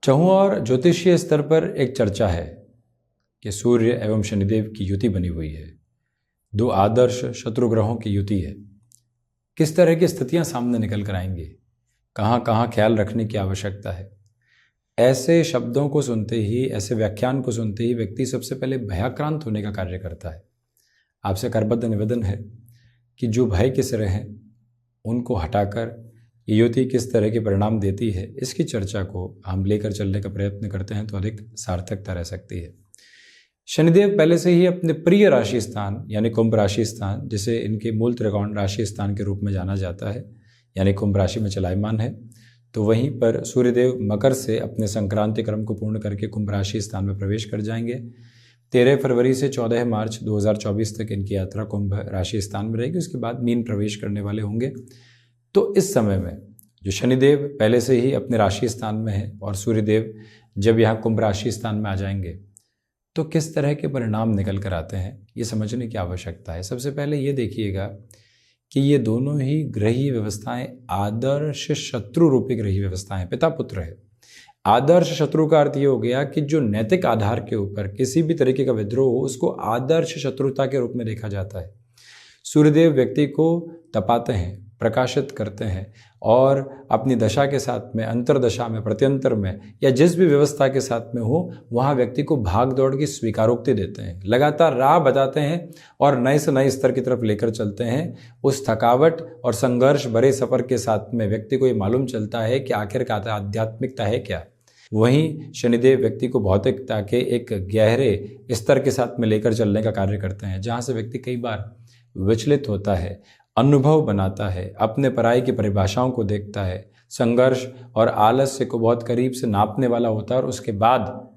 चहुँ और ज्योतिषीय स्तर पर एक चर्चा है कि सूर्य एवं शनिदेव की युति बनी हुई है। दो आदर्श शत्रु ग्रहों की युति है। किस तरह की स्थितियां सामने निकल कर आएंगी, कहाँ कहाँ ख्याल रखने की आवश्यकता है। ऐसे शब्दों को सुनते ही, ऐसे व्याख्यान को सुनते ही व्यक्ति सबसे पहले भयाक्रांत होने का कार्य करता है। आपसे करबद्ध निवेदन है कि जो भय के सिरे हैं उनको हटाकर युति किस तरह के परिणाम देती है, इसकी चर्चा को हम लेकर चलने का प्रयत्न करते हैं तो अधिक सार्थकता रह सकती है। शनिदेव पहले से ही अपने प्रिय राशि स्थान यानी कुंभ राशि स्थान, जिसे इनके मूल त्रिकोण राशि स्थान के रूप में जाना जाता है, यानी कुंभ राशि में चलायमान है। तो वहीं पर सूर्यदेव मकर से अपने संक्रांति क्रम को पूर्ण करके कुंभ राशि स्थान में प्रवेश कर जाएंगे। 13 फरवरी से 14 मार्च 2024 तक इनकी यात्रा कुंभ राशि स्थान में रहेगी। उसके बाद मीन प्रवेश करने वाले होंगे। तो इस समय में जो शनिदेव पहले से ही अपने राशि स्थान में है और सूर्यदेव जब यहाँ कुंभ राशि स्थान में आ जाएंगे तो किस तरह के परिणाम निकल कर आते हैं, ये समझने की आवश्यकता है। सबसे पहले ये देखिएगा कि ये दोनों ही ग्रहीय व्यवस्थाएं आदर्श शत्रु रूपी ग्रहीय व्यवस्थाएं, पिता पुत्र है। आदर्श शत्रु का अर्थ ये हो गया कि जो नैतिक आधार के ऊपर किसी भी तरीके का विद्रोह हो उसको आदर्श शत्रुता के रूप में देखा जाता है। सूर्यदेव व्यक्ति को तपाते हैं, प्रकाशित करते हैं और अपनी दशा के साथ में, अंतरदशा में, प्रत्यंतर में या जिस भी व्यवस्था के साथ में हो वहाँ व्यक्ति को भाग दौड़ की स्वीकारोक्ति देते हैं, लगातार राह बताते हैं और नए से नए स्तर की तरफ लेकर चलते हैं। उस थकावट और संघर्ष भरे सफर के साथ में व्यक्ति को ये मालूम चलता है कि आखिरकार आध्यात्मिकता है क्या। वहीं शनिदेव व्यक्ति को भौतिकता के एक गहरे स्तर के साथ में लेकर चलने का कार्य करते हैं, जहाँ से व्यक्ति कई बार विचलित होता है, अनुभव बनाता है, अपने पराई की परिभाषाओं को देखता है, संघर्ष और आलस्य को बहुत करीब से नापने वाला होता है और उसके बाद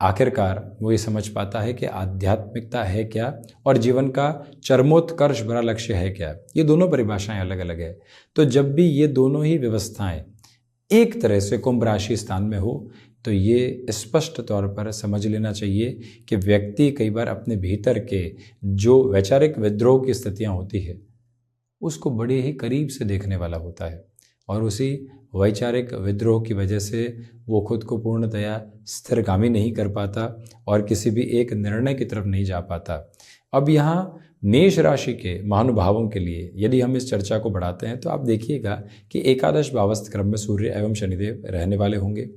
आखिरकार वो ये समझ पाता है कि आध्यात्मिकता है क्या और जीवन का चरमोत्कर्ष भरा लक्ष्य है क्या। ये दोनों परिभाषाएं अलग अलग है। तो जब भी ये दोनों ही व्यवस्थाएं एक तरह से कुंभ राशि स्थान में हो तो ये स्पष्ट तौर पर समझ लेना चाहिए कि व्यक्ति कई बार अपने भीतर के जो वैचारिक विद्रोह की स्थितियां होती है उसको बड़े ही करीब से देखने वाला होता है और उसी वैचारिक विद्रोह की वजह से वो खुद को पूर्णतया स्थिरगामी नहीं कर पाता और किसी भी एक निर्णय की तरफ नहीं जा पाता। अब यहाँ मेष राशि के महानुभावों के लिए यदि हम इस चर्चा को बढ़ाते हैं तो आप देखिएगा कि एकादश भावस्थ क्रम में सूर्य एवं शनिदेव रहने वाले होंगे।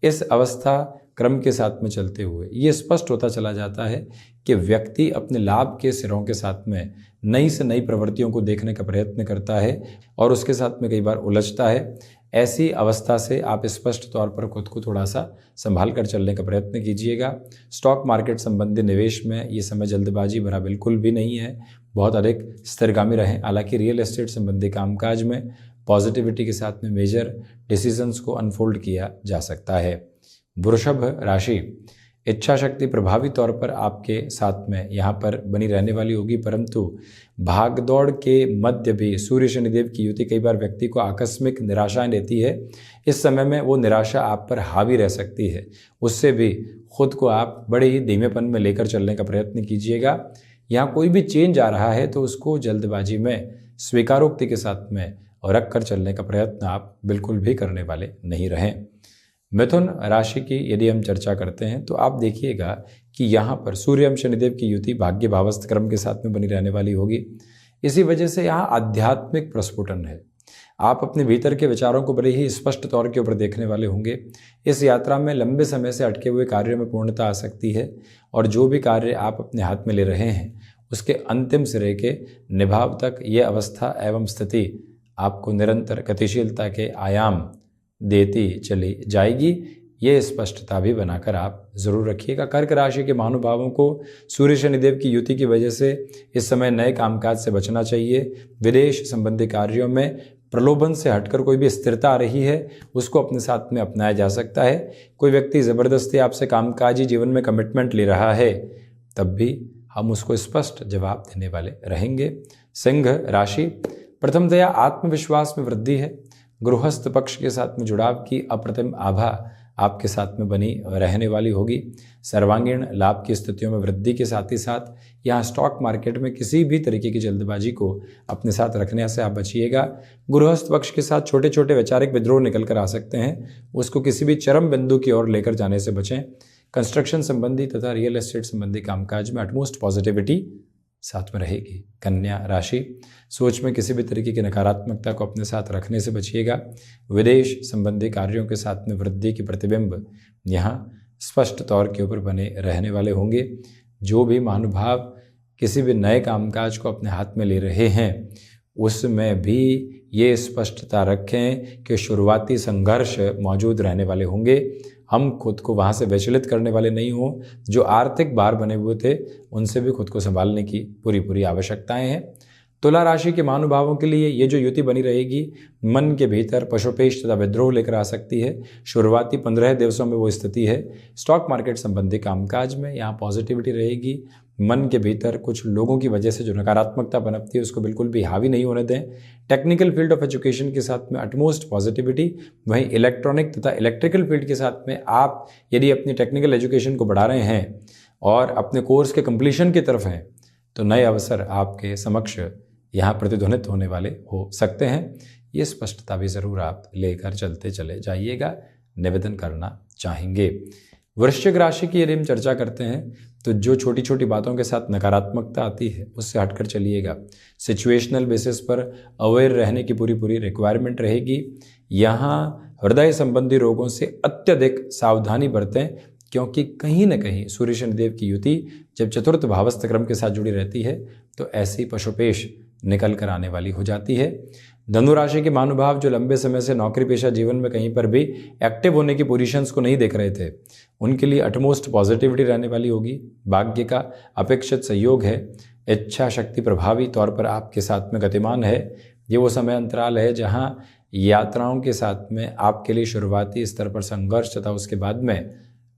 इस अवस्था क्रम के साथ में चलते हुए ये स्पष्ट होता चला जाता है कि व्यक्ति अपने लाभ के सिरों के साथ में नई से नई प्रवृत्तियों को देखने का प्रयत्न करता है और उसके साथ में कई बार उलझता है। ऐसी अवस्था से आप स्पष्ट तौर पर खुद को थोड़ा सा संभाल कर चलने का प्रयत्न कीजिएगा। स्टॉक मार्केट संबंधी निवेश में ये समय जल्दबाजी भरा बिल्कुल भी नहीं है, बहुत अधिक स्थिरगामी रहें। हालांकि रियल एस्टेट संबंधी कामकाज में पॉजिटिविटी के साथ में मेजर डिसीजंस को अनफोल्ड किया जा सकता है। वृषभ राशि, इच्छा शक्ति प्रभावी तौर पर आपके साथ में यहाँ पर बनी रहने वाली होगी, परंतु भागदौड़ के मध्य भी सूर्य शनिदेव की युति कई बार व्यक्ति को आकस्मिक निराशाएं देती है। इस समय में वो निराशा आप पर हावी रह सकती है, उससे भी खुद को आप बड़े ही धीमेपन में लेकर चलने का प्रयत्न कीजिएगा। यहाँ कोई भी चेंज आ रहा है तो उसको जल्दबाजी में स्वीकारोक्ति के साथ में रख कर चलने का प्रयत्न आप बिल्कुल भी करने वाले नहीं रहें। मिथुन राशि की यदि हम चर्चा करते हैं तो आप देखिएगा कि यहाँ पर सूर्य एवं शनिदेव की युति भाग्य भावस्थ क्रम के साथ में बनी रहने वाली होगी। इसी वजह से यहाँ आध्यात्मिक प्रस्फुटन है। आप अपने भीतर के विचारों को बड़े ही स्पष्ट तौर के ऊपर देखने वाले होंगे। इस यात्रा में लंबे समय से अटके हुए कार्यों में पूर्णता आ सकती है और जो भी कार्य आप अपने हाथ में ले रहे हैं उसके अंतिम सिरे के निभाव तक ये अवस्था एवं स्थिति आपको निरंतर गतिशीलता के आयाम देती चली जाएगी। ये स्पष्टता भी बनाकर आप जरूर रखिएगा। कर्क राशि के महानुभावों को सूर्य शनिदेव की युति की वजह से इस समय नए कामकाज से बचना चाहिए। विदेश संबंधी कार्यों में प्रलोभन से हटकर कोई भी स्थिरता आ रही है उसको अपने साथ में अपनाया जा सकता है। कोई व्यक्ति ज़बरदस्ती आपसे कामकाजी जीवन में कमिटमेंट ले रहा है तब भी हम उसको स्पष्ट जवाब देने वाले रहेंगे। सिंह राशि, प्रथमतया आत्मविश्वास में वृद्धि है। गृहस्थ पक्ष के साथ में जुड़ाव की अप्रतिम आभा आपके साथ में बनी रहने वाली होगी। सर्वांगीण लाभ की स्थितियों में वृद्धि के साथ ही साथ यहाँ स्टॉक मार्केट में किसी भी तरीके की जल्दबाजी को अपने साथ रखने से आप बचिएगा। गृहस्थ पक्ष के साथ छोटे छोटे वैचारिक विद्रोह निकल कर आ सकते हैं, उसको किसी भी चरम बिंदु की ओर लेकर जाने से बचें। कंस्ट्रक्शन संबंधी तथा रियल एस्टेट संबंधी कामकाज में अटमोस्ट पॉजिटिविटी साथ में रहेगी। कन्या राशि, सोच में किसी भी तरीके की नकारात्मकता को अपने साथ रखने से बचिएगा। विदेश संबंधी कार्यों के साथ में वृद्धि के प्रतिबिंब यहाँ स्पष्ट तौर के ऊपर बने रहने वाले होंगे। जो भी महानुभाव किसी भी नए कामकाज को अपने हाथ में ले रहे हैं उसमें भी ये स्पष्टता रखें कि शुरुआती संघर्ष मौजूद रहने वाले होंगे। हम खुद को वहाँ से विचलित करने वाले नहीं हों। जो आर्थिक भार बने हुए थे उनसे भी खुद को संभालने की पूरी आवश्यकताएं हैं। तुला राशि के महानुभावों के लिए ये जो युति बनी रहेगी मन के भीतर पशुपेश तथा विद्रोह लेकर आ सकती है। शुरुआती 15 दिवसों में वो स्थिति है। स्टॉक मार्केट संबंधी कामकाज में यहाँ पॉजिटिविटी रहेगी। मन के भीतर कुछ लोगों की वजह से जो नकारात्मकता पनपती है उसको बिल्कुल भी हावी नहीं होने दें। टेक्निकल फील्ड ऑफ एजुकेशन के साथ में अटमोस्ट पॉजिटिविटी। वहीं इलेक्ट्रॉनिक तथा इलेक्ट्रिकल फील्ड के साथ में आप यदि अपनी टेक्निकल एजुकेशन को बढ़ा रहे हैं और अपने कोर्स के कंप्लीशन की तरफ हैं तो नए अवसर आपके समक्ष यहाँ प्रतिध्वनित होने वाले हो सकते हैं। ये स्पष्टता भी ज़रूर आप लेकर चलते चले जाइएगा, निवेदन करना चाहेंगे। वृश्चिक राशि की यदि हम चर्चा करते हैं तो जो छोटी छोटी बातों के साथ नकारात्मकता आती है उससे हटकर चलिएगा। सिचुएशनल बेसिस पर अवेयर रहने की पूरी रिक्वायरमेंट रहेगी। यहाँ हृदय संबंधी रोगों से अत्यधिक सावधानी बरतें, क्योंकि कहीं न कहीं सूर्य शनिदेव की युति जब चतुर्थ भावस्थ क्रम के साथ जुड़ी रहती है तो ऐसी पशुपेश निकल कर आने वाली हो जाती है। धनु राशि के महानुभाव जो लंबे समय से नौकरी पेशा जीवन में कहीं पर भी एक्टिव होने की पोजीशंस को नहीं देख रहे थे उनके लिए अटमोस्ट पॉजिटिविटी रहने वाली होगी। भाग्य का अपेक्षित सहयोग है। इच्छा शक्ति प्रभावी तौर पर आपके साथ में गतिमान है। ये वो समय अंतराल है जहाँ यात्राओं के साथ में आपके लिए शुरुआती स्तर पर संघर्ष तथा उसके बाद में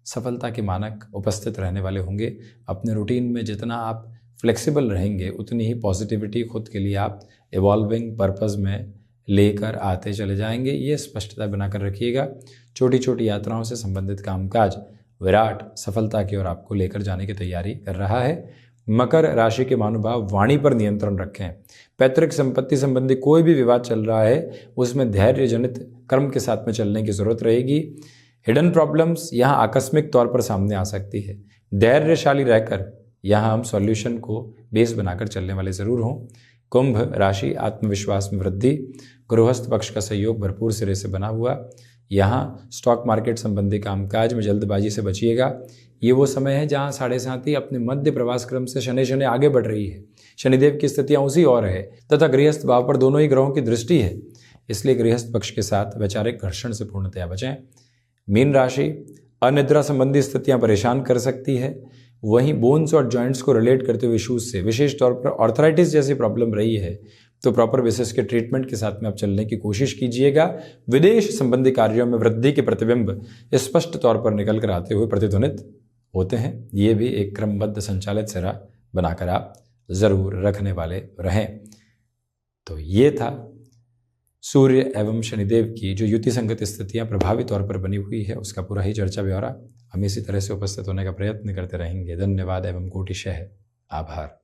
सफलता के मानक उपस्थित रहने वाले होंगे। अपने रूटीन में जितना आप फ्लेक्सिबल रहेंगे उतनी ही पॉजिटिविटी खुद के लिए आप इवॉल्विंग पर्पस में लेकर आते चले जाएंगे। ये स्पष्टता बनाकर रखिएगा। छोटी छोटी यात्राओं से संबंधित कामकाज विराट सफलता की ओर आपको लेकर जाने की तैयारी कर रहा है। मकर राशि के महानुभाव वाणी पर नियंत्रण रखें। पैतृक संपत्ति संबंधी कोई भी विवाद चल रहा है उसमें धैर्य जनित कर्म के साथ में चलने की जरूरत रहेगी। हिडन प्रॉब्लम्स यहाँ आकस्मिक तौर पर सामने आ सकती है। धैर्यशाली रहकर यहाँ हम सॉल्यूशन को बेस बनाकर चलने वाले ज़रूर हों। कुंभ राशि, आत्मविश्वास में वृद्धि। गृहस्थ पक्ष का सहयोग भरपूर सिरे से बना हुआ। यहाँ स्टॉक मार्केट संबंधी कामकाज में जल्दबाजी से बचिएगा। ये वो समय है जहाँ 7.5 अपने मध्य प्रवास क्रम से शनि आगे बढ़ रही है। शनिदेव की स्थितियाँ उसी और है तथा गृहस्थ भाव पर दोनों ही ग्रहों की दृष्टि है, इसलिए गृहस्थ पक्ष के साथ वैचारिक घर्षण से पूर्णतया बचें। मीन राशि, अनिद्रा संबंधी स्थितियाँ परेशान कर सकती है। वहीं बोन्स और जॉइंट्स को रिलेट करते हुए इश्यूज से, विशेष तौर पर ऑर्थराइटिस जैसी प्रॉब्लम रही है तो प्रॉपर बेसिस के ट्रीटमेंट के साथ में आप चलने की कोशिश कीजिएगा। विदेश संबंधी कार्यों में वृद्धि के प्रतिबिंब स्पष्ट तौर पर निकल कर आते हुए प्रतिध्वनित होते हैं। ये भी एक क्रमबद्ध संचालित सिरा बनाकर आप जरूर रखने वाले रहें। तो ये था सूर्य एवं शनिदेव की जो युति संगत स्थितियां प्रभावी तौर पर बनी हुई है उसका पूरा ही चर्चा ब्यौरा। हम इसी तरह से उपस्थित होने का प्रयत्न करते रहेंगे। धन्यवाद एवं कोटिशः आभार।